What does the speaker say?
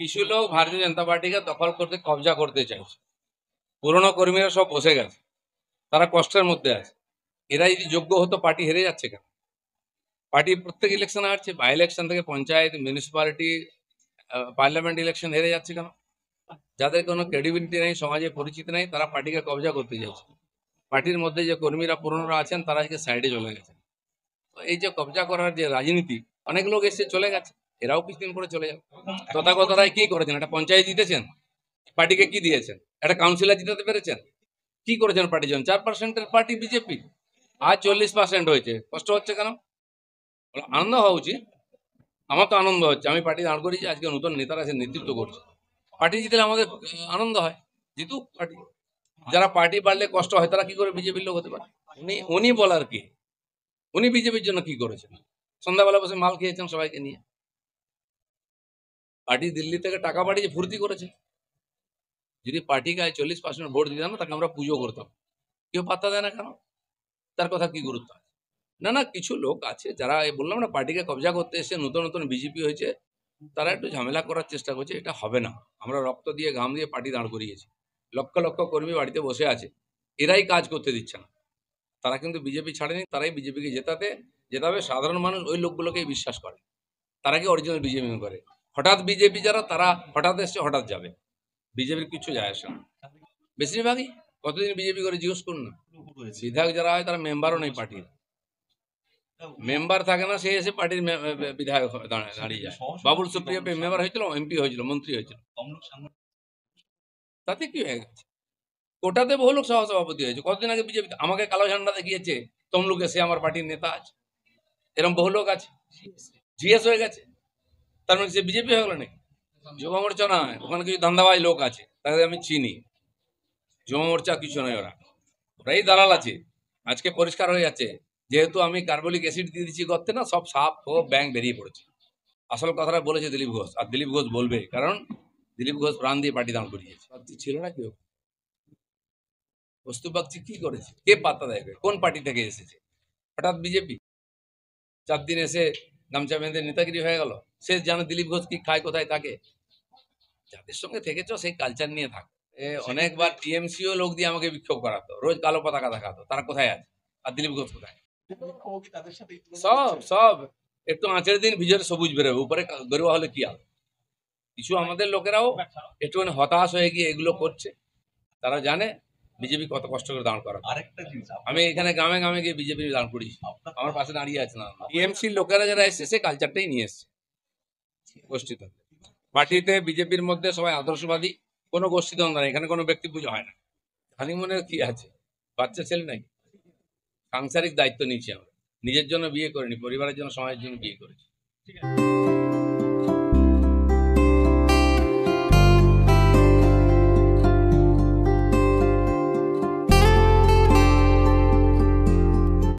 কিছু লোক ভারতীয় জনতা পার্টিকে দখল করতে কবজা করতে চাইছে। পুরনো কর্মীরা সব বসে গেছে, তারা কষ্টের মধ্যে আছে। এরা যদি যোগ্য হতো পার্টি হেরে যাচ্ছে কেন? পার্টি প্রত্যেক ইলেকশন হারছে, বাই ইলেকশন থেকে পঞ্চায়েত, মিউনিসিপ্যালিটি, পার্লামেন্ট ইলেকশন হেরে যাচ্ছে কেন? যাদের কোনো ক্রেডিবিলিটি নেই, সমাজে পরিচিতি নেই, তারা পার্টিকে কবজা করতে চাইছে। পার্টির মধ্যে যে কর্মীরা পুরনোরা আছেন তারা আজকে সাইডে চলে গেছে। তো এই যে কবজা করার যে রাজনীতি, অনেক লোক এসে চলে গেছে, এরাও কিছুদিন পরে চলে যাবে। তথাগত রায় কি করেছেন? একটা পঞ্চায়েত জিতেছেন, পার্টিকে কি দিয়েছেন? একটা কাউন্সিলর জিতাতে পেরেছেন? কি করেছেন পার্টির জন্য? 4%-এর পার্টি বিজেপি, আজ 40% হয়েছে। কষ্ট হচ্ছে কেন? আনন্দ হওয়া উচিত। আমার তো আনন্দ হচ্ছে, আমি পার্টি দাঁড় করেছি, আজকে নতুন নেতারা এসে নেতৃত্ব করছে। পার্টি জিতলে আমাদের আনন্দ হয়, জিতুক পার্টি। যারা পার্টি বাড়লে কষ্ট হয় তারা কি করে বিজেপির লোক হতে পারে? উনি বলার কি? উনি বিজেপির জন্য কি করেছেন? সন্ধ্যাবেলা বসে মাল খেয়েছেন সবাইকে নিয়ে। পার্টি দিল্লি থেকে টাকা পাঠিয়ে ফুর্তি করেছে। যদি পার্টিকে 40% ভোট দিতাম না, তাকে আমরা পুজো করতাম। কেউ পাত্তা দেয় না কেন? তার কথা কি গুরুত্ব আছে? না, কিছু লোক আছে যারা, বললাম না, পার্টিকে কবজা করতে এসে নতুন নতুন বিজেপি হয়েছে, তারা একটু ঝামেলা করার চেষ্টা করছে। এটা হবে না। আমরা রক্ত দিয়ে ঘাম দিয়ে পার্টি দাঁড় করিয়েছি, লক্ষ লক্ষ কর্মী বাড়িতে বসে আছে, এরাই কাজ করতে দিচ্ছে না। তারা কিন্তু বিজেপি ছাড়েনি, তারাই বিজেপিকে জেতাবে। সাধারণ মানুষ ওই লোকগুলোকেই বিশ্বাস করে, তারা কি অরিজিনাল বিজেপি করে। হঠাৎ বিজেপি যারা, তারা হঠাৎ এসছে হঠাৎ যাবে, বিজেপির কিছু যায় আসে না। বেশিরভাগই কতদিন বিজেপি করে জিজ্ঞেস করুন না। বিধায়ক যারা হয় তারা মেম্বারও নেই পার্টির, মেম্বার থাকে না, সে এসে পার্টির বিধায়ক দাঁড়িয়ে যায়। বাবুল সুপ্রিয় মেম্বার হয়েছিল, এমপি হয়েছিল, মন্ত্রী হয়েছিল, তাতে কি হয়ে গেছে? কোটাতে বহু লোক সহসভাপতি হয়েছে। কতদিন আগে বিজেপি আমাকে কালো ঝান্ডা দেখিয়েছে, তমলুকে, সে আমার পার্টির নেতা আছে। এরকম বহু লোক আছে, জিএস হয়ে গেছে, তার মানে সে বিজেপি হয়ে গেল নাকি? যুব মোর্চা নয়, ওখানে কিছু ধান্দাবাজ লোক আছে, তাদের আমি চিনি। যুব মোর্চা কিছু নয়, ওরাই দালাল আছে। আজকে পরিষ্কার হয়ে যাচ্ছে, যেহেতু আমি কার্বলিক অ্যাসিড দিয়ে দিচ্ছি গর্তে, না, সব সাপ ও ব্যাং বেরিয়ে পড়েছে। আসল কথাটা বলেছে দিলীপ ঘোষ, আর দিলীপ ঘোষ বলবে, কারণ দিলীপ ঘোষ প্রাণ দিয়ে পার্টি দাঁড় করিয়েছে। ছিল না কেউ বস্তু বাগচি কি করেছে? কে পাত্তা দেয়? কোন পার্টি থেকে এসেছে? হঠাৎ বিজেপি 4 দিন এসে গামছা বেঁধে নেতাগিরি হয়ে গেল। সে জানে দিলীপ ঘোষ কি খায়, কোথায় থাকে। যাদের সঙ্গে থেকেছ সেই কালচার নিয়ে থাকো। অনেকবার টিএমসিও লোক দিয়ে আমাকে বিক্ষোভ করাতো, রোজ কালো পতাকা দেখাতো, তারা কোথায় আছে? আর দিলীপ ঘোষ কোথায়? সব একটু আঁচের দিন ভিজরে সবুজ বেরোবে, উপরে গরুয়া হলে কি হবে? কিছু আমাদের লোকেরাও একটুখানি হতাশ হয়ে গিয়ে এগুলো করছে। তারা জানে বিজেপি কত কষ্ট করে দাঁড় করা। আরেকটা জিনিস, আমি এখানে গ্রামে গ্রামে গিয়ে বিজেপি দাঁড় করিয়েছি, আমার পাশে দাঁড়িয়ে আছে না। টিএমসির লোকেরা যারা এসছে, সে কালচারটাই নিয়ে এসছে গোষ্ঠীতে। পার্টিতে বিজেপির মধ্যে সবাই আদর্শবাদী, কোনো গোষ্ঠীদ্বন্দ্ব নেই, এখানে কোনো ব্যক্তি পুজো হয় না। হানিমুনের কি আছে? বাচ্চা ছেলে নাকি? সাংসারিক দায়িত্ব নিচ্ছি আমরা, নিজের জন্য বিয়ে করিনি, পরিবারের জন্য, সমাজের জন্য বিয়ে করেছি। ঠিক আছে।